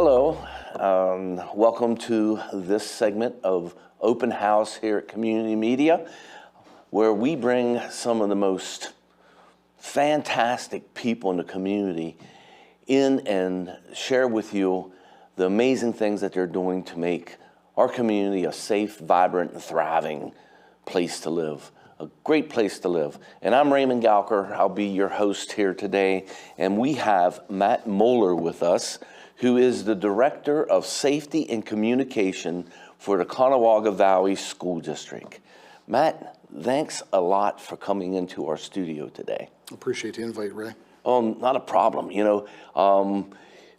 Hello, welcome to this segment of Open House here at Community Media, where we bring some of the most fantastic people in the community in and share with you the amazing things that they're doing to make our community a safe, vibrant, and thriving place to live. A great place to live. And I'm Raymond Galker. I'll be your host here today. And we have Matt Muller with us, who is the Director of Safety and Communication for the Conewago Valley School District. Matt, thanks a lot for coming into our studio today. Appreciate the invite, Ray. Oh, not a problem. You know,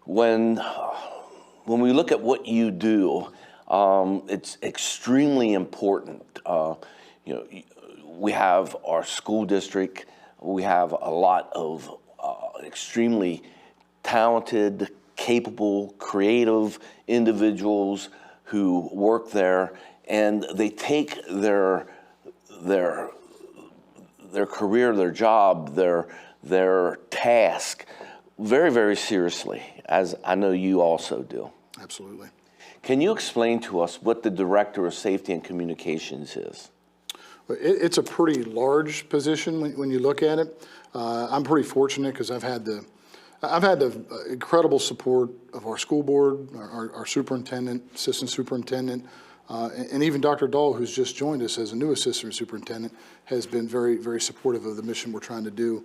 when we look at what you do, it's extremely important. You know, we have our school district. We have a lot of extremely talented, capable, creative individuals who work there, and they take their career, their job, their task very, very seriously, as I know you also do. Absolutely. Can you explain to us what the Director of Safety and Communications is? It's a pretty large position when you look at it. I'm pretty fortunate because I've had the incredible support of our school board, our superintendent, assistant superintendent, and even Dr. Dahl, who's just joined us as a new assistant superintendent, has been very, very supportive of the mission we're trying to do.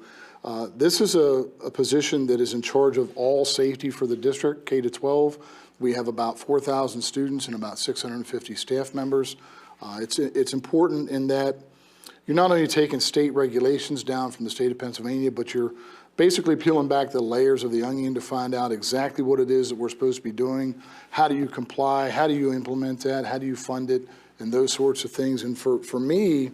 This is a position that is in charge of all safety for the district, K to 12. We have about 4,000 students and about 650 staff members. It's important in that you're not only taking state regulations down from the state of Pennsylvania, but you're basically peeling back the layers of the onion to find out exactly what it is that we're supposed to be doing. How do you comply? How do you implement that? How do you fund it? And those sorts of things. And for me,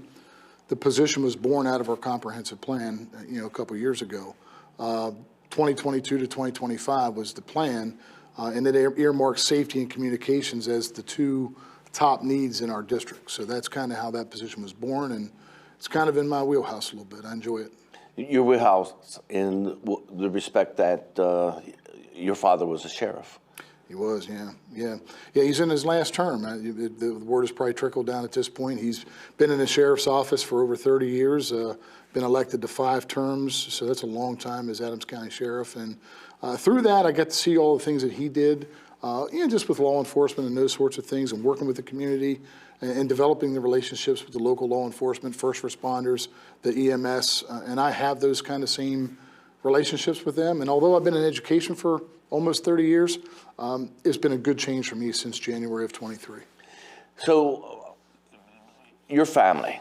the position was born out of our comprehensive plan, a couple years ago. 2022 to 2025 was the plan, and it earmarked safety and communications as the two top needs in our district. So that's kind of how that position was born, and it's kind of in my wheelhouse a little bit. I enjoy it. Your wheelhouse in the respect that your father was a sheriff. He was, yeah. He's in his last term. The word has probably trickled down at this point. He's been in the sheriff's office for over 30 years, been elected to 5 terms, so that's a long time as Adams County Sheriff. And through that, I got to see all the things that he did, just with law enforcement and those sorts of things, and working with the community and developing the relationships with the local law enforcement, first responders, the EMS, and I have those kind of same relationships with them. And although I've been in education for almost 30 years, it's been a good change for me since January of 23. So, your family,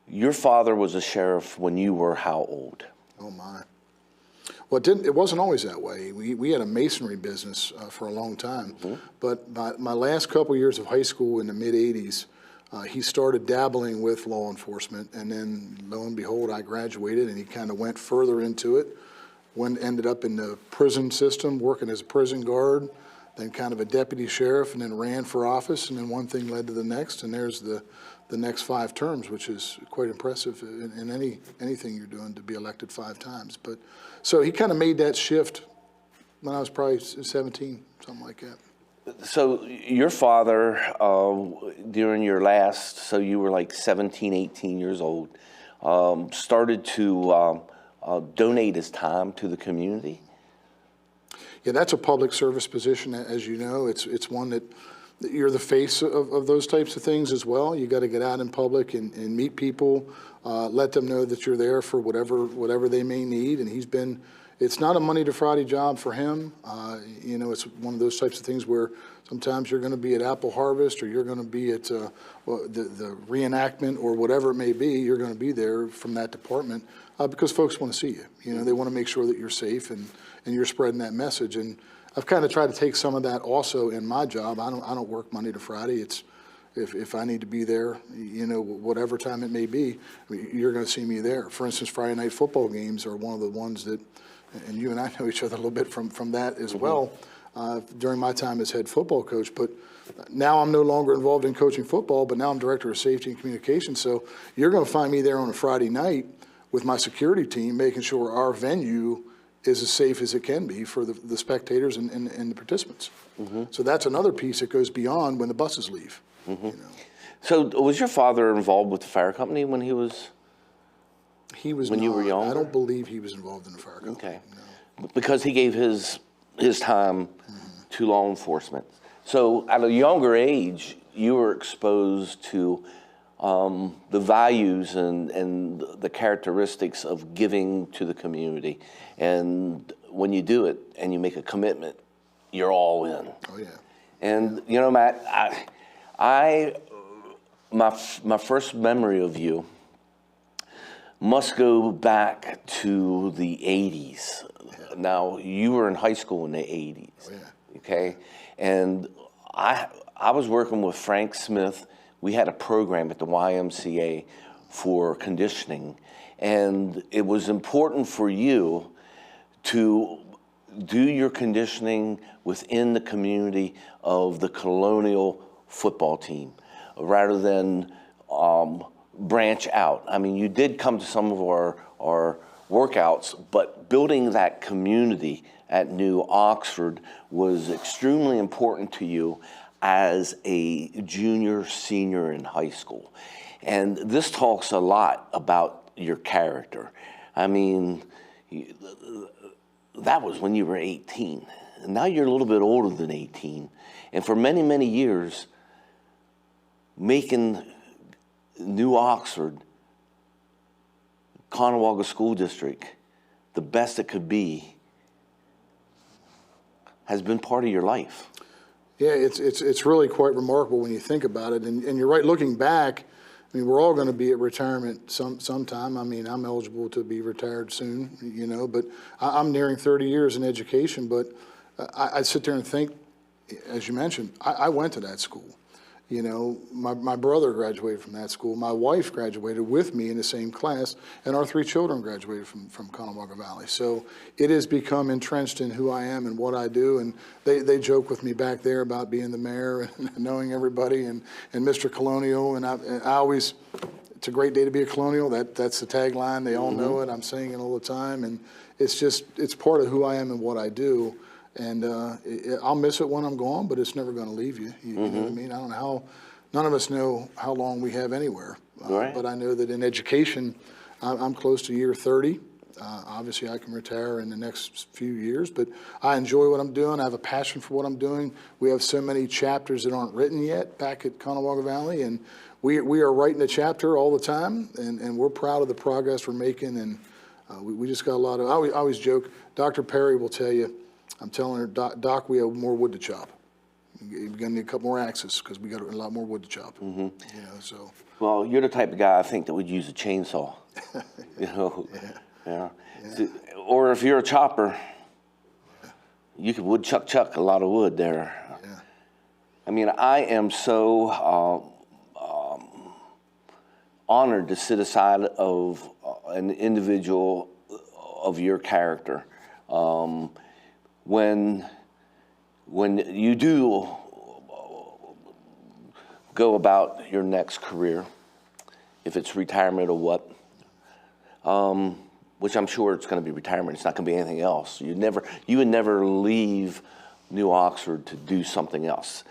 your father was a sheriff when you were how old? Oh my. Well, it wasn't always that way. We had a masonry business for a long time, but my last couple years of high school in the mid-'80s, he started dabbling with law enforcement, and then lo and behold, I graduated, and he kind of went further into it. Ended up in the prison system, working as a prison guard, then kind of a deputy sheriff, and then ran for office, and then one thing led to the next, and there's the next 5 terms, which is quite impressive in anything you're doing to be elected 5 times. But so he kind of made that shift when I was probably 17, something like that. So your father, during your last, so you were like 17, 18 years old, started to donate his time to the community? Yeah, that's a public service position, as you know. It's one that you're the face of those types of things as well. You got to get out in public and meet people, let them know that you're there for whatever they may need. And it's not a Monday to Friday job for him. It's one of those types of things where sometimes you're going to be at Apple Harvest, or you're going to be at the reenactment, or whatever it may be. You're going to be there from that department because folks want to see you. They want to make sure that you're safe and you're spreading that message. And I've kind of tried to take some of that also in my job. I don't work Monday to Friday. It's if I need to be there, whatever time it may be, you're going to see me there. For instance, Friday night football games are one of the ones that, and you and I know each other a little bit from that as well, during my time as head football coach. But now I'm no longer involved in coaching football, but now I'm director of safety and communications. So you're going to find me there on a Friday night with my security team, making sure our venue is as safe as it can be for the spectators and the participants. So that's another piece that goes beyond when the buses leave. You know. So was your father involved with the fire company when he was? He was When not. you were younger? I don't believe he was involved in the fire company. Okay. No. Because he gave his time to law enforcement. So at a younger age, you were exposed to the values and the characteristics of giving to the community. And when you do it and you make a commitment, you're all in. Oh yeah. And you know, Matt, my first memory of you must go back to the 80s. Now, you were in high school in the 80s. Oh, yeah. Okay? And I was working with Frank Smith. We had a program at the YMCA for conditioning, and it was important for you to do your conditioning within the community of the Colonial football team rather than branch out. I mean, you did come to some of our workouts, but building that community at New Oxford was extremely important to you as a junior, senior in high school. And this talks a lot about your character. I mean, that was when you were 18. And now you're a little bit older than 18. And for many, many years, making New Oxford, Conewago School District, the best it could be, has been part of your life. Yeah, it's really quite remarkable when you think about it. And you're right, looking back, I mean, we're all going to be at retirement sometime. I mean, I'm eligible to be retired soon, you know, but I'm nearing 30 years in education. But I sit there and think, as you mentioned, I went to that school. You know, my brother graduated from that school. My wife graduated with me in the same class, and our 3 children graduated from Conewago Valley. So it has become entrenched in who I am and what I do. And they joke with me back there about being the mayor and knowing everybody and Mr. Colonial. And I always, it's a great day to be a Colonial. That's the tagline. They all know it. I'm saying it all the time. And it's part of who I am and what I do. And I'll miss it when I'm gone, but it's never going to leave you. You know what I mean? I don't know how, none of us know how long we have anywhere. Right. But I know that in education, I'm close to year 30. Obviously, I can retire in the next few years, but I enjoy what I'm doing. I have a passion for what I'm doing. We have so many chapters that aren't written yet back at Conewago Valley, and we are writing a chapter all the time, and we're proud of the progress we're making. And we just got a lot of, I always joke, Dr. Perry will tell you, I'm telling her, Doc, we have more wood to chop. We're going to need a couple more axes because we got a lot more wood to chop. You know, so. Well, you're the type of guy I think that would use a chainsaw. You know, yeah. So, or if you're a chopper, you could wood chuck a lot of wood there. Yeah. I mean, I am so honored to sit aside of an individual of your character. When you do go about your next career, if it's retirement or what, which I'm sure it's going to be retirement, it's not going to be anything else. You would never leave New Oxford to do something else.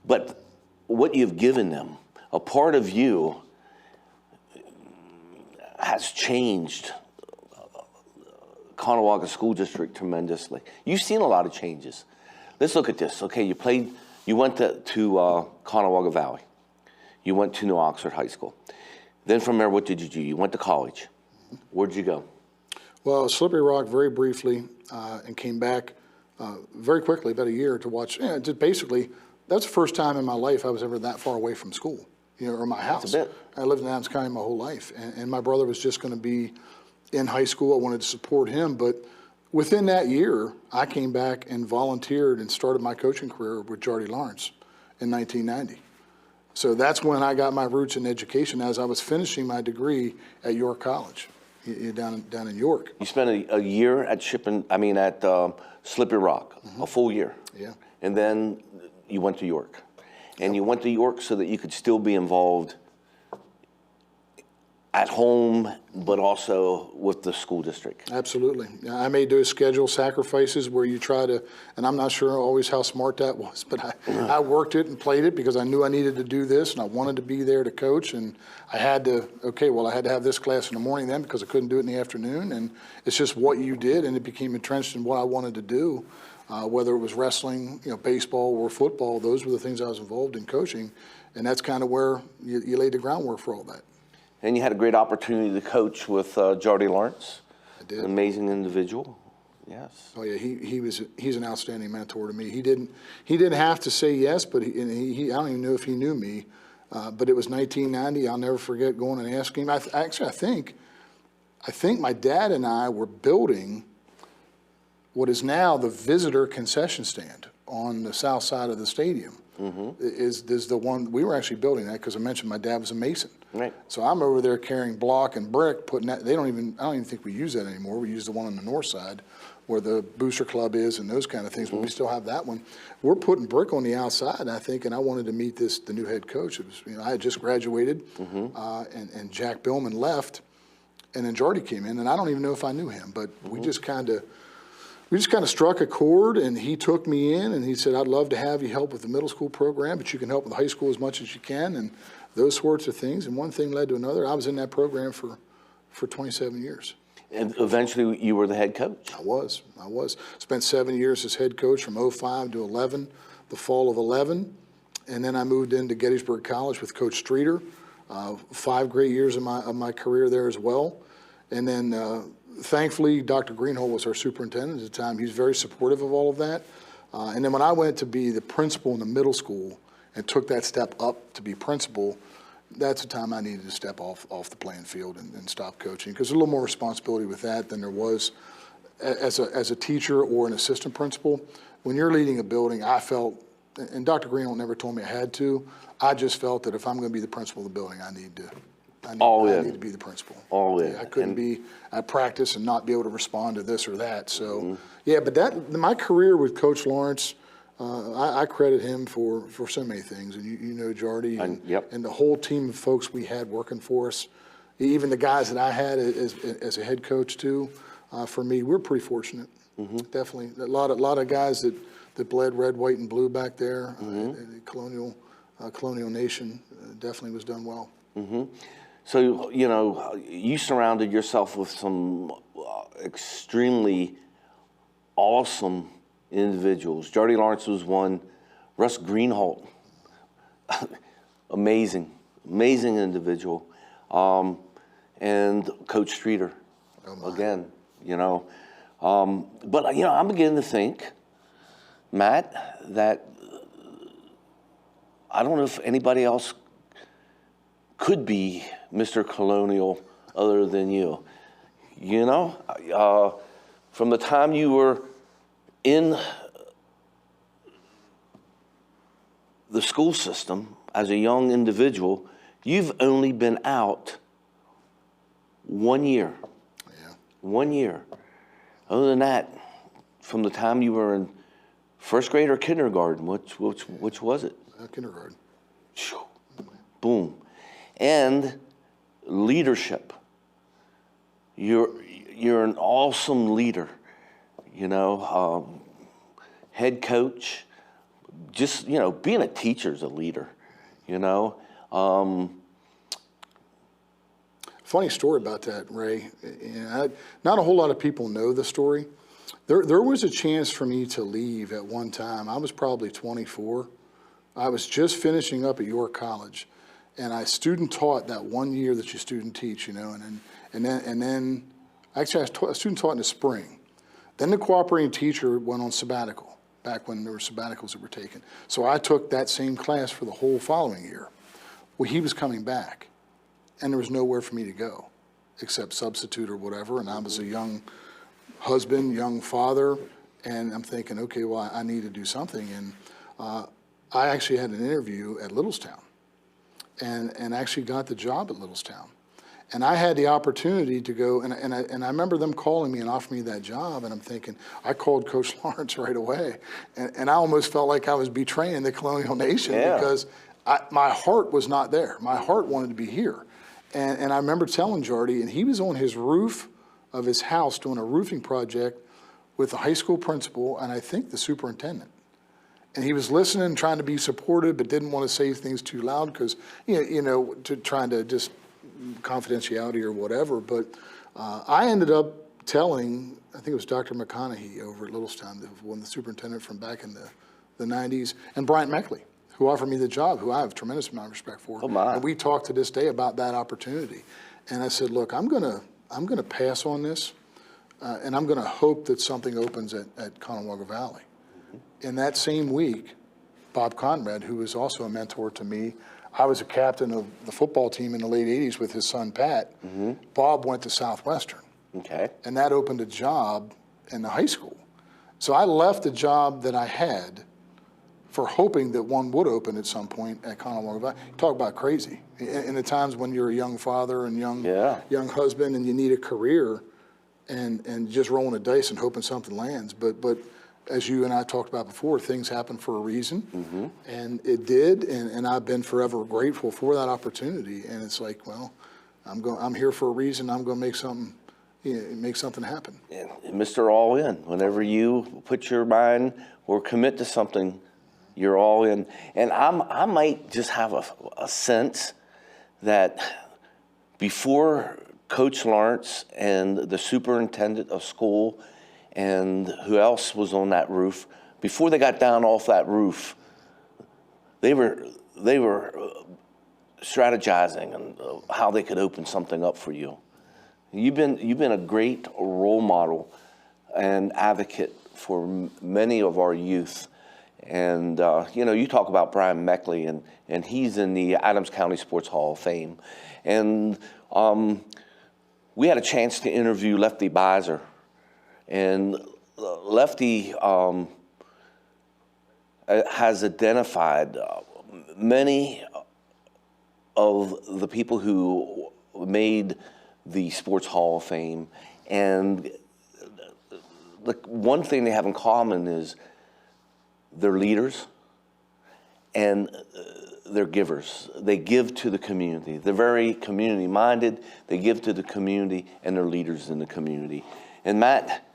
But what you've given them, a part of you has changed Conewago School District tremendously. You've seen a lot of changes. Let's look at this. Okay, you went to Conewago Valley. You went to New Oxford High School. Then from there, what did you do? You went to college. Where did you go? Well, Slippery Rock very briefly, and came back very quickly, about a year, to watch. Yeah, just basically, that's the first time in my life I was ever that far away from school, you know, or my house. That's a bit. I lived in Adams County my whole life, and my brother was just going to be in high school. I wanted to support him, but within that year, I came back and volunteered and started my coaching career with Jardy Lawrence in 1990. So that's when I got my roots in education, as I was finishing my degree at York College, down in York. You spent a year at Slippery Rock, a full year. Yeah. And then you went to York. And you went to York so that you could still be involved at home, but also with the school district. Absolutely. Yeah, I made those schedule sacrifices where you try to, and I'm not sure always how smart that was, but I worked it and played it because I knew I needed to do this and I wanted to be there to coach. And I had to, I had to have this class in the morning then because I couldn't do it in the afternoon. And it's just what you did, and it became entrenched in what I wanted to do. Whether it was wrestling, baseball or football, those were the things I was involved in coaching. And that's kind of where you laid the groundwork for all that. And you had a great opportunity to coach with Jordy Lawrence. I did. An amazing individual. Yes. Oh yeah, he's an outstanding mentor to me. He didn't have to say yes, but he I don't even know if he knew me, but it was 1990. I'll never forget going and asking him. I think my dad and I were building what is now the visitor concession stand on the south side of the stadium. Is the one we were actually building that because I mentioned my dad was a mason. Right. So I'm over there carrying block and brick, putting that. I don't even think we use that anymore. We use the one on the north side where the booster club is and those kind of things, but we still have that one. We're putting brick on the outside, I think, and I wanted to meet the new head coach. It was, I had just graduated, and Jack Billman left, and then Jordy came in, and I don't even know if I knew him, but we just kind of struck a chord, and he took me in, and he said, I'd love to have you help with the middle school program, but you can help with the high school as much as you can, and those sorts of things. And one thing led to another. I was in that program for 27 years. And eventually you were the head coach. I was. Spent 7 years as head coach from 05 to 11, the fall of 11. And then I moved into Gettysburg College with Coach Streeter. 5 great years of my career there as well. And then thankfully, Dr. Greenhold was our superintendent at the time. He was very supportive of all of that. And then when I went to be the principal in the middle school and took that step up to be principal, that's the time I needed to step off the playing field and stop coaching, because there's a little more responsibility with that than there was as a teacher or an assistant principal. When you're leading a building, I felt, and Dr. Greenhold never told me I had to, I just felt that if I'm going to be the principal of the building, I need to be the principal. All in. I couldn't be at practice and not be able to respond to this or that. So, yeah, but my career with Coach Lawrence, I credit him for so many things. And you know Jordy and the whole team of folks we had working for us, even the guys that I had as a head coach too. For me, we're pretty fortunate. Definitely. A lot of guys that bled red, white, and blue back there. The colonial nation definitely was done well. So, you surrounded yourself with some extremely awesome individuals. Jordy Lawrence was one. Russ Greenhold, amazing individual. And Coach Streeter, again, But, I'm beginning to think, Matt, that I don't know if anybody else could be Mr. Colonial other than you. From the time you were in the school system as a young individual, you've only been out 1 year. Yeah. 1 year. Other than that, from the time you were in first grade or kindergarten, which was it? Kindergarten. Boom. And leadership. You're an awesome leader, head coach. Just, being a teacher is a leader, Funny story about that, Ray. Not a whole lot of people know the story. There was a chance for me to leave at one time. I was probably 24. I was just finishing up at York College, and I student taught that 1 year that you student teach, and then actually I student taught in the spring. Then the cooperating teacher went on sabbatical, back when there were sabbaticals that were taken. So I took that same class for the whole following year. Well, he was coming back, and there was nowhere for me to go except substitute or whatever, and I was a young husband, young father, and I'm thinking, okay, well, I need to do something. And I actually had an interview at Littlestown and actually got the job at Littlestown. And I had the opportunity to go, and I remember them calling me and offering me that job, and I'm thinking, I called Coach Lawrence right away, and I almost felt like I was betraying the Colonial Nation because my heart was not there. My heart wanted to be here. And I remember telling Jardy, and he was on his roof of his house doing a roofing project with the high school principal and I think the superintendent. And he was listening, trying to be supportive, but didn't want to say things too loud because, trying to just confidentiality or whatever. But I ended up telling, I think it was Dr. McConaughey over at Littlestown, one of the superintendent from back in the 90s, and Bryant Meckley, who offered me the job, who I have a tremendous amount of respect for. Oh my. And we talked to this day about that opportunity. And I said, look, I'm gonna pass on this, and I'm gonna hope that something opens at Conewago Valley. In that same week, Bob Conrad, who was also a mentor to me, I was a captain of the football team in the late 80s with his son, Pat. Bob went to Southwestern. Okay. And that opened a job in the high school. So I left the job that I had for hoping that one would open at some point at Conewago Valley. Talk about crazy. In the times when you're a young father and young husband and you need a career and just rolling the dice and hoping something lands. But as you and I talked about before, things happen for a reason, and it did, and I've been forever grateful for that opportunity. And it's like, well, I'm here for a reason. I'm going to make something happen. And Mr. All In, whenever you put your mind or commit to something, you're all in. And I might just have a sense that before Coach Lawrence and the superintendent of school and who else was on that roof, before they got down off that roof, they were strategizing on how they could open something up for you. You've been a great role model and advocate for many of our youth. And you talk about Brian Meckley, and he's in the Adams County Sports Hall of Fame. And we had a chance to interview Lefty Beiser. And Lefty has identified many of the people who made the Sports Hall of Fame. And the one thing they have in common is they're leaders and they're givers. They give to the community. They're very community-minded. They give to the community, and they're leaders in the community. And Matt,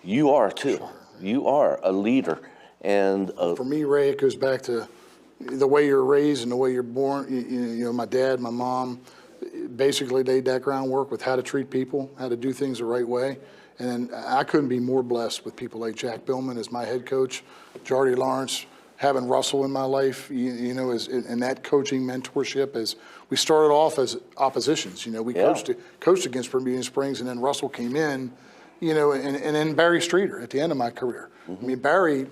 you are too. Sure. You are a leader. And for me, Ray, it goes back to the way you're raised and the way you're born. My dad, my mom, basically laid that groundwork with how to treat people, how to do things the right way. And I couldn't be more blessed with people like Jack Billman as my head coach, Jardy Lawrence, having Russell in my life, and that coaching mentorship. As we started off as oppositions, we coached against Bermuda Springs, and then Russell came in, and then Barry Streeter at the end of my career. I mean, Barry,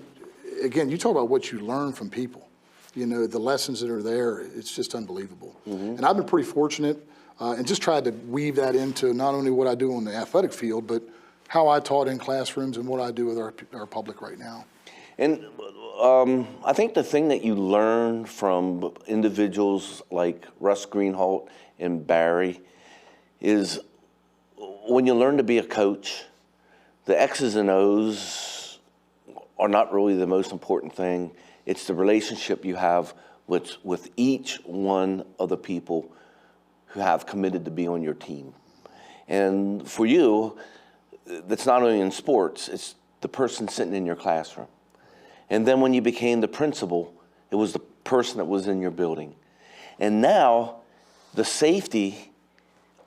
again, you talk about what you learn from people, the lessons that are there, it's just unbelievable. And I've been pretty fortunate and just tried to weave that into not only what I do on the athletic field, but how I taught in classrooms and what I do with our public right now. And I think the thing that you learn from individuals like Russ Greenholt and Barry is when you learn to be a coach, the X's and O's are not really the most important thing. It's the relationship you have with each one of the people who have committed to be on your team. And for you, that's not only in sports, it's the person sitting in your classroom. And then when you became the principal, it was the person that was in your building. And now, the safety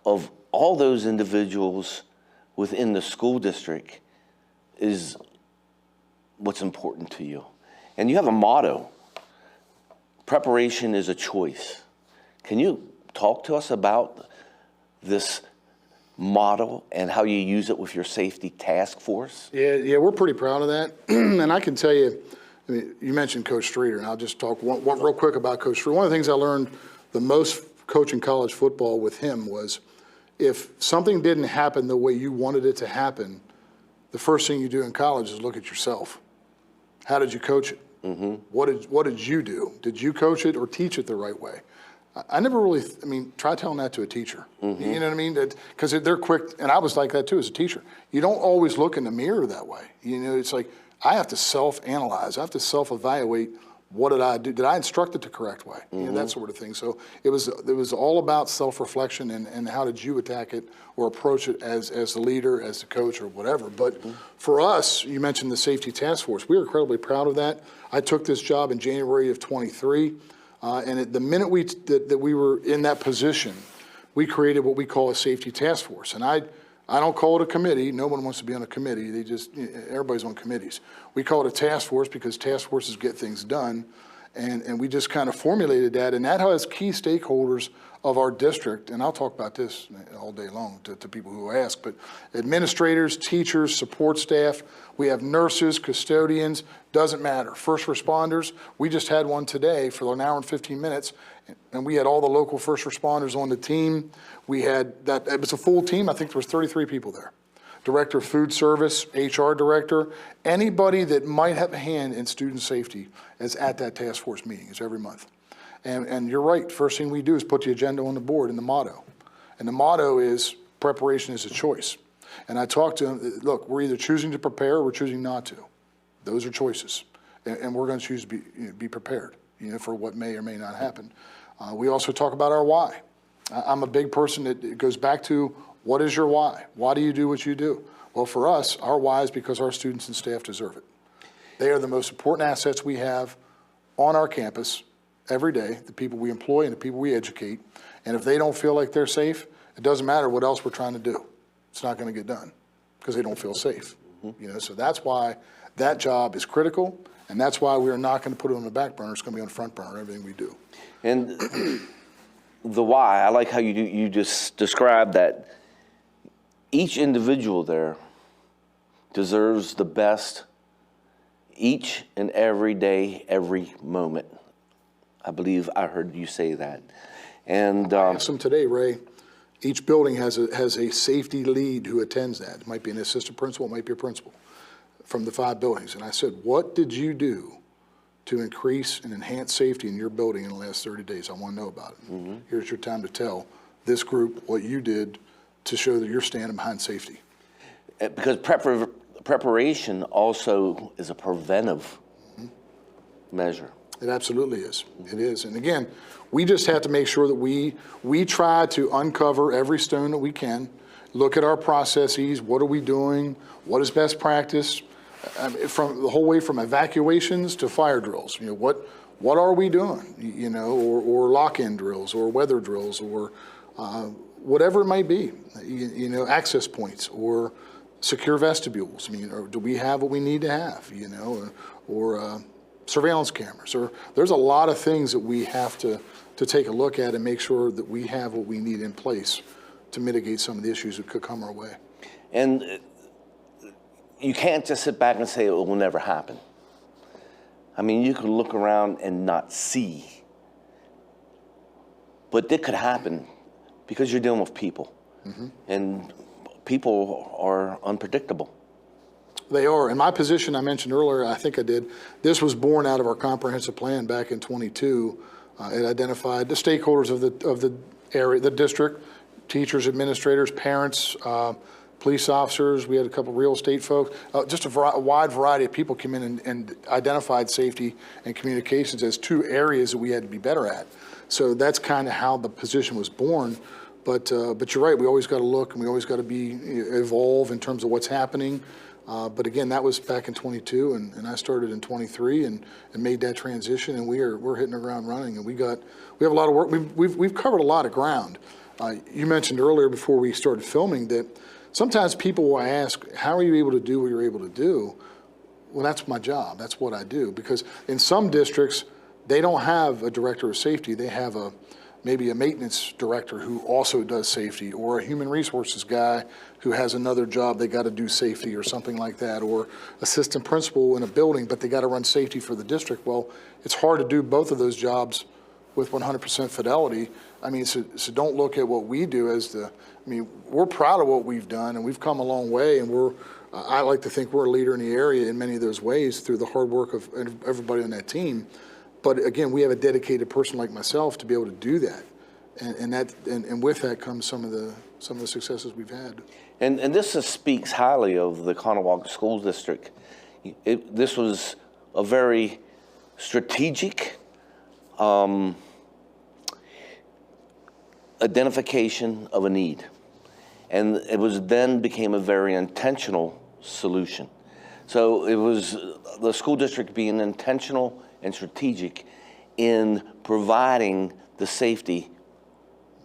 of all those individuals within the school district is what's important to you. And you have a motto, preparation is a choice. Can you talk to us about this motto and how you use it with your safety task force? Yeah, we're pretty proud of that. And I can tell you, you mentioned Coach Streeter, and I'll just talk one real quick about Coach Streeter. One of the things I learned the most coaching college football with him was if something didn't happen the way you wanted it to happen, the first thing you do in college is look at yourself. How did you coach it? What did you do? Did you coach it or teach it the right way? I never really, try telling that to a teacher. You know what I mean? Because they're quick, and I was like that too as a teacher. You don't always look in the mirror that way. It's like I have to self-analyze. I have to self-evaluate What did I do? Did I instruct it the correct way? You know, that sort of thing. So it was all about self-reflection and how did you attack it or approach it as the leader, as the coach, or whatever. But for us, you mentioned the safety task force. We were incredibly proud of that. I took this job in January of 23, and the minute that we were in that position, we created what we call a safety task force. And I don't call it a committee. No one wants to be on a committee. Everybody's on committees. We call it a task force because task forces get things done. And we just kind of formulated that. And that has key stakeholders of our district. And I'll talk about this all day long to people who ask. But administrators, teachers, support staff. We have nurses, custodians, doesn't matter. First responders. We just had one today for an hour and 15 minutes. And we had all the local first responders on the team. We had that, it was a full team. I think there was 33 people there. Director of food service, HR director, anybody that might have a hand in student safety is at that task force meeting. It's every month. And you're right, first thing we do is put the agenda on the board and the motto. And the motto is preparation is a choice. And I talked to them, look, we're either choosing to prepare or we're choosing not to. Those are choices. And we're going to choose to be prepared, for what may or may not happen. We also talk about our why. I'm a big person that it goes back to, what is your why? Why do you do what you do? Well, for us, our why is because our students and staff deserve it. They are the most important assets we have on our campus every day, the people we employ and the people we educate. And if they don't feel like they're safe, it doesn't matter what else we're trying to do. It's not going to get done because they don't feel safe. So that's why that job is critical, and that's why we are not going to put it on the back burner. It's going to be on the front burner, everything we do. And the why, I like how you just described that each individual there deserves the best each and every day, every moment. I believe I heard you say that. And I asked them today, Ray, each building has a safety lead who attends that. It might be an assistant principal, it might be a principal from the 5 buildings. And I said, what did you do to increase and enhance safety in your building in the last 30 days? I want to know about it. Here's your time to tell this group what you did to show that you're standing behind safety. Because preparation also is a preventive measure. It absolutely is. It is. And again, we just have to make sure that we try to uncover every stone that we can, look at our processes, what are we doing, what is best practice, from the whole way from evacuations to fire drills. What are we doing, or lock-in drills or weather drills or whatever it might be, access points or secure vestibules. Or do we have what we need to have, or surveillance cameras, or there's a lot of things that we have to take a look at and make sure that we have what we need in place to mitigate some of the issues that could come our way. And you can't just sit back and say it will never happen. You can look around and not see, but it could happen because you're dealing with people, and people are unpredictable. They are. In my position, I mentioned earlier, I think I did, this was born out of our comprehensive plan back in 22. It identified the stakeholders of the area, the district, teachers, administrators, parents, police officers. We had a couple real estate folks. Just a wide variety of people came in and identified safety and communications as 2 areas that we had to be better at. So that's kind of how the position was born. But you're right, we always got to look and we always got to evolve in terms of what's happening. But again, that was back in 22, and I started in 23 and made that transition, and we're hitting the ground running, and we have a lot of work. We've covered a lot of ground. You mentioned earlier before we started filming that sometimes people will ask, how are you able to do what you're able to do? Well, that's my job. That's what I do. Because in some districts, they don't have a director of safety. They have maybe a maintenance director who also does safety, or a human resources guy who has another job they got to do safety or something like that, or assistant principal in a building, but they got to run safety for the district. Well, it's hard to do both of those jobs with 100% fidelity. So don't look at what we do as we're proud of what we've done, and we've come a long way, and I like to think we're a leader in the area in many of those ways through the hard work of everybody on that team. But again, we have a dedicated person like myself to be able to do that, and with that comes some of the successes we've had. And this speaks highly of the Conewago School District. This was a very strategic identification of a need. And it was then became a very intentional solution. So it was the school district being intentional and strategic in providing the safety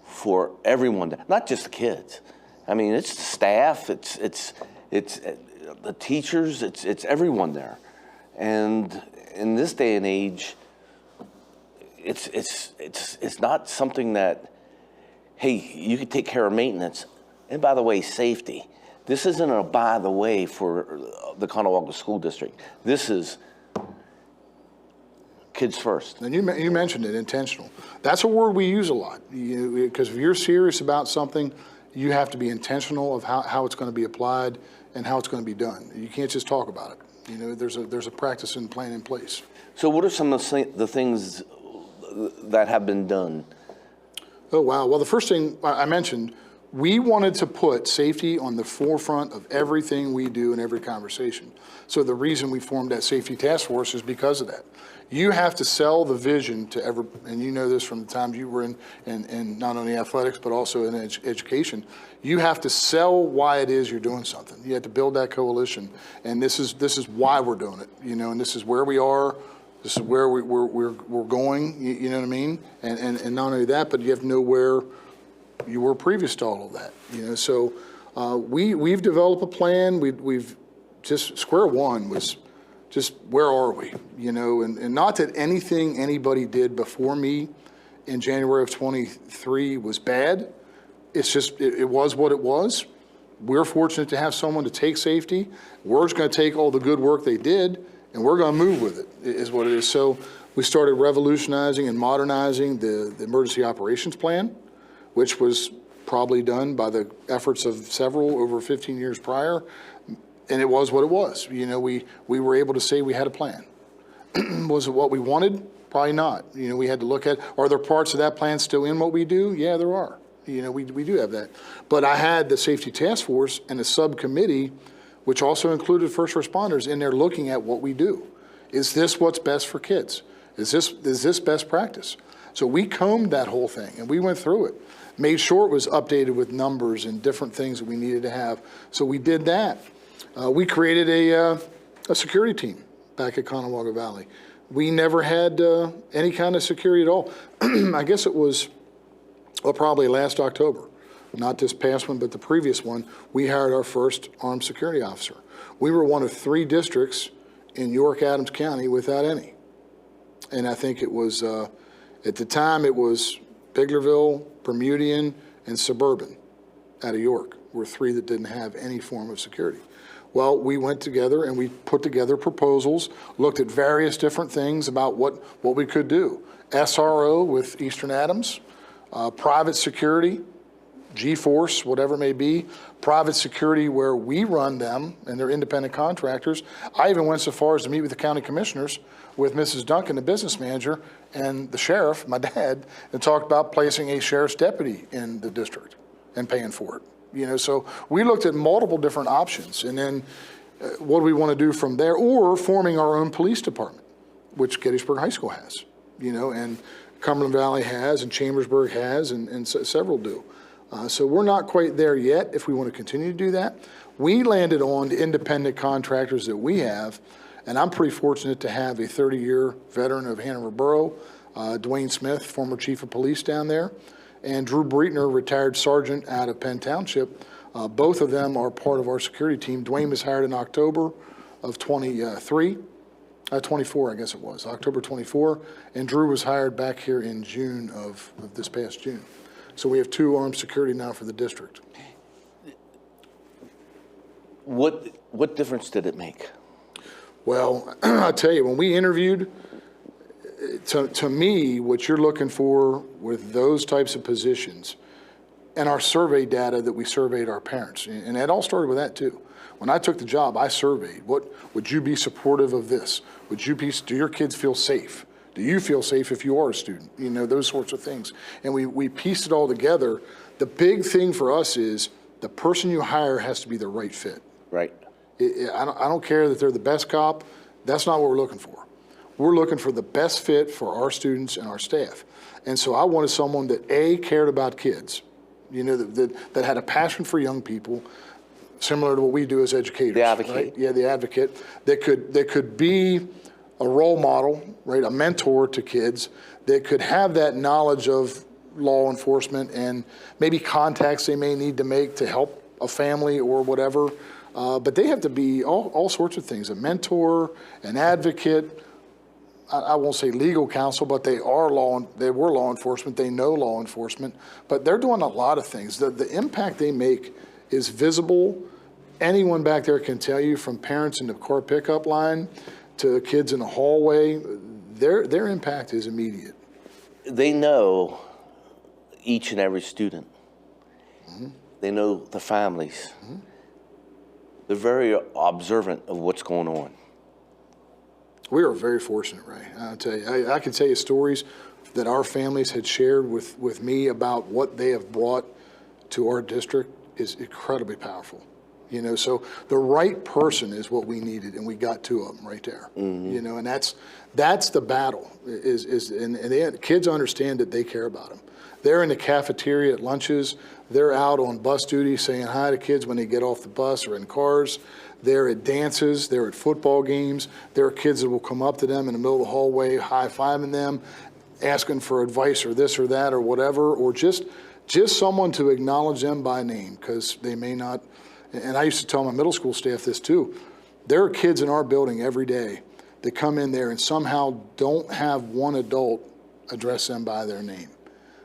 for everyone, not just the kids. I mean, it's the staff, it's the teachers, it's everyone there. And in this day and age, it's not something that, hey, you could take care of maintenance. And by the way, safety. This isn't a by the way for the Conewago School District. This is kids first. And you mentioned it, intentional. That's a word we use a lot, because if you're serious about something, you have to be intentional of how it's going to be applied and how it's going to be done. You can't just talk about it. There's a practice and plan in place. So what are some of the things that have been done? Oh, wow. Well, the first thing I mentioned, we wanted to put safety on the forefront of everything we do in every conversation. So the reason we formed that safety task force is because of that. You have to sell the vision to every, and you know this from the times you were in not only athletics, but also in education. You have to sell why it is you're doing something. You have to build that coalition. And this is why we're doing it, and this is where we are. This is where we're going, you know what I mean? And not only that, but you have to know where you were previous to all of that, So we've developed a plan. We've just square one was just where are we, and not that anything anybody did before me in January of 23 was bad. It's just it was what it was. We're fortunate to have someone to take safety. We're just going to take all the good work they did, and we're going to move with it, is what it is. So we started revolutionizing and modernizing the emergency operations plan, which was probably done by the efforts of several over 15 years prior, and it was what it was. We were able to say we had a plan. Was it what we wanted? Probably not. We had to look at, are there parts of that plan still in what we do? Yeah, there are. We do have that. But I had the safety task force and a subcommittee, which also included first responders, in there looking at what we do. Is this what's best for kids? Is this best practice? So we combed that whole thing, and we went through it, made sure it was updated with numbers and different things that we needed to have. So we did that. We created a security team back at Conewago Valley. We never had any kind of security at all. I guess it was probably last October, not this past one, but the previous one, we hired our first armed security officer. We were one of 3 districts in York Adams County without any. And I think it was, at the time, it was Biglerville, Bermudian, and Suburban out of York were 3 that didn't have any form of security. Well, we went together and we put together proposals, looked at various different things about what we could do. SRO with Eastern Adams, private security, G-Force, whatever it may be, private security where we run them and they're independent contractors. I even went so far as to meet with the county commissioners, with Mrs. Duncan, the business manager, and the sheriff, my dad, and talked about placing a sheriff's deputy in the district and paying for it. So we looked at multiple different options, and then what do we want to do from there, or forming our own police department, which Gettysburg High School has, and Cumberland Valley has, and Chambersburg has, and several do. So we're not quite there yet if we want to continue to do that. We landed on the independent contractors that we have, and I'm pretty fortunate to have a 30-year veteran of Hanover Borough, Dwayne Smith, former chief of police down there, and Drew Breitner, retired sergeant out of Penn Township. Both of them are part of our security team. Dwayne was hired in October of 24, I guess it was, October 24, and Drew was hired back here in June of this past June. So we have 2 armed security now for the district. What difference did it make? Well, I'll tell you, when we interviewed, to me, what you're looking for with those types of positions, and our survey data that we surveyed our parents, and it all started with that too. When I took the job, I surveyed, what would you be supportive of this? Do your kids feel safe? Do you feel safe if you are a student? Those sorts of things. And we pieced it all together. The big thing for us is the person you hire has to be the right fit. Right. I don't care that they're the best cop. That's not what we're looking for. We're looking for the best fit for our students and our staff. And so I wanted someone that, A, cared about kids, that had a passion for young people, similar to what we do as educators. The advocate. Right? Yeah, the advocate. That could be a role model, right, a mentor to kids, that could have that knowledge of law enforcement and maybe contacts they may need to make to help a family or whatever. But they have to be all sorts of things, a mentor, an advocate. I won't say legal counsel, but they were law enforcement. They know law enforcement, but they're doing a lot of things. The impact they make is visible. Anyone back there can tell you, from parents in the car pickup line to kids in the hallway, their impact is immediate. They know each and every student. Mm-hmm. They know the families. Mm-hmm. They're very observant of what's going on. We are very fortunate, Ray. I'll tell you, I can tell you stories that our families had shared with me about what they have brought to our district is incredibly powerful. So the right person is what we needed, and we got two of them right there. Mm-hmm. And that's the battle. And kids understand that they care about them. They're in the cafeteria at lunches. They're out on bus duty saying hi to kids when they get off the bus or in cars. They're at dances. They're at football games. There are kids that will come up to them in the middle of the hallway, high-fiving them, asking for advice or this or that or whatever, or just someone to acknowledge them by name, because they may not. And I used to tell my middle school staff this too. There are kids in our building every day that come in there and somehow don't have one adult address them by their name.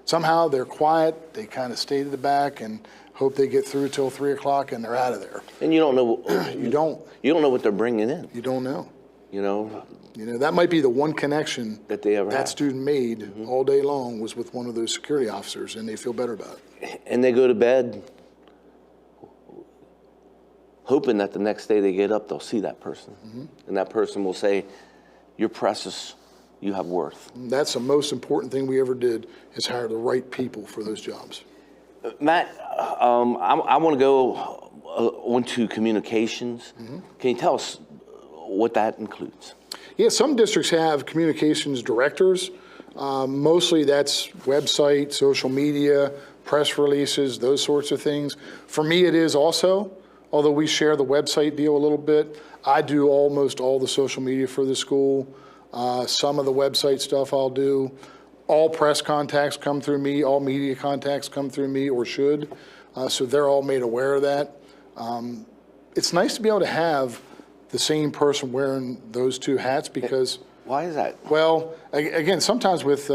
Somehow they're quiet, they kind of stay to the back and hope they get through till 3 o'clock and they're out of there. And you don't know. You don't know what they're bringing in. You don't know. That might be the one connection that student made mm-hmm. all day long was with one of those security officers, and they feel better about it. And they go to bed hoping that the next day they get up, they'll see that person. Mm-hmm. And that person will say, "You're precious, you have worth." That's the most important thing we ever did, is hire the right people for those jobs. Matt, I want to go on to communications. Mm-hmm. Can you tell us what that includes? Yeah, some districts have communications directors. Mostly that's website, social media, press releases, those sorts of things. For me, it is also. Although we share the website deal a little bit, I do almost all the social media for the school. Some of the website stuff I'll do. All press contacts come through me. All media contacts come through me, or should. So they're all made aware of that. It's nice to be able to have the same person wearing those two hats, because... Why is that? Well, again, sometimes with...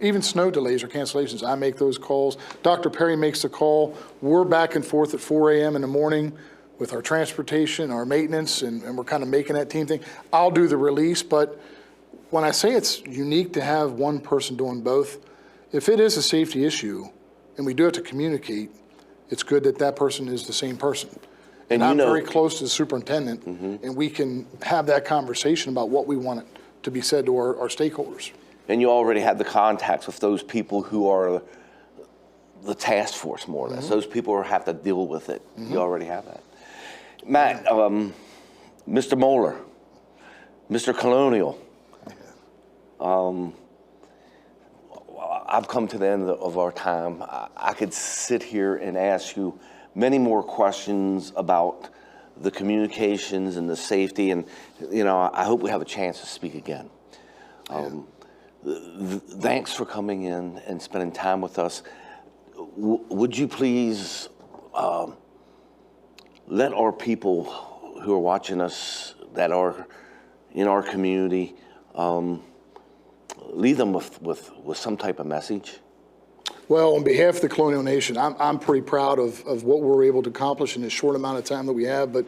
even snow delays or cancellations, I make those calls. Dr. Perry makes the call. We're back and forth at 4 a.m. in the morning with our transportation, our maintenance, and we're kind of making that team thing. I'll do the release, but when I say it's unique to have one person doing both, if it is a safety issue and we do have to communicate, it's good that that person is the same person. And I'm very close to the superintendent, mm-hmm. and we can have that conversation about what we want to be said to our stakeholders. And you already have the contacts with those people who are the task force, more or less. Mm-hmm. Those people have to deal with it. Mm-hmm. You already have that. Matt, Mr. Muller, Mr. Colonial, I've come to the end of our time. I could sit here and ask you many more questions about the communications and the safety, and I hope we have a chance to speak again. Thanks for coming in and spending time with us. Would you please let our people who are watching us, that are in our community, leave them with some type of message? Well, on behalf of the Colonial Nation, I'm pretty proud of what we're able to accomplish in this short amount of time that we have, but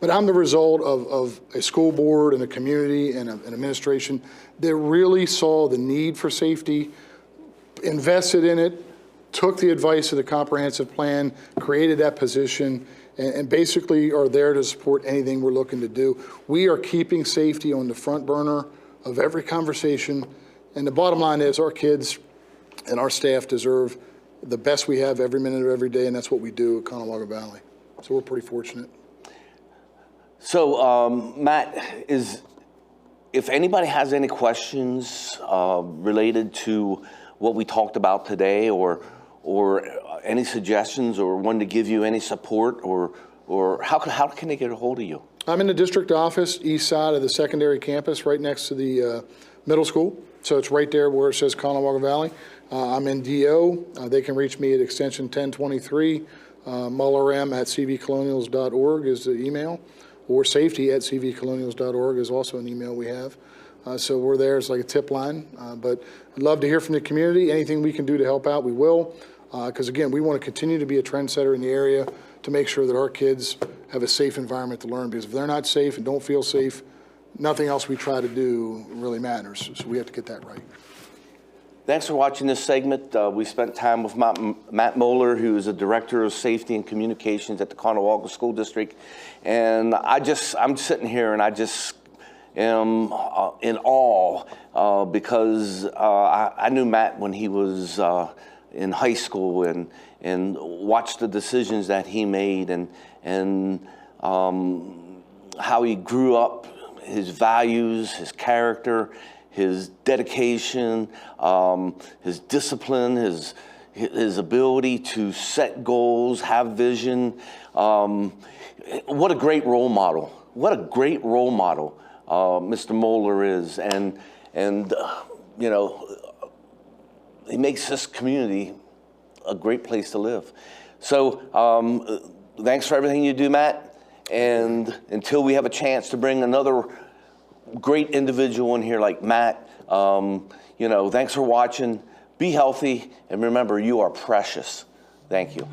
I'm the result of a school board and a community and an administration that really saw the need for safety, invested in it, took the advice of the comprehensive plan, created that position, and basically are there to support anything we're looking to do. We are keeping safety on the front burner of every conversation, and the bottom line is our kids and our staff deserve the best we have every minute of every day, and that's what we do at Conewago Valley. So we're pretty fortunate. So, Matt, is if anybody has any questions related to what we talked about today, or any suggestions, or wanted to give you any support, or how can they get a hold of you? I'm in the district office, east side of the secondary campus, right next to the middle school. So it's right there where it says Conewago Valley. I'm in DO. They can reach me at extension 1023. mullerm@cvcolonials.org is the email, or safety@cvcolonials.org is also an email we have. So we're there. It's like a tip line. But I'd love to hear from the community. Anything we can do to help out, we will. Because again, we want to continue to be a trendsetter in the area to make sure that our kids have a safe environment to learn. Because if they're not safe and don't feel safe, nothing else we try to do really matters. So we have to get that right. Thanks for watching this segment. We spent time with Matt Muller, who is the Director of Safety and Communications at the Conewago School District. And I'm sitting here and I just am in awe because I knew Matt when he was in high school, and watched the decisions that he made, and how he grew up, his values, his character, his dedication, his discipline, his ability to set goals, have vision. What a great role model. What a great role model Mr. Muller is. And you know, he makes this community a great place to live. So thanks for everything you do, Matt. And until we have a chance to bring another great individual in here like Matt, you know, thanks for watching. Be healthy, and remember, you are precious. Thank you.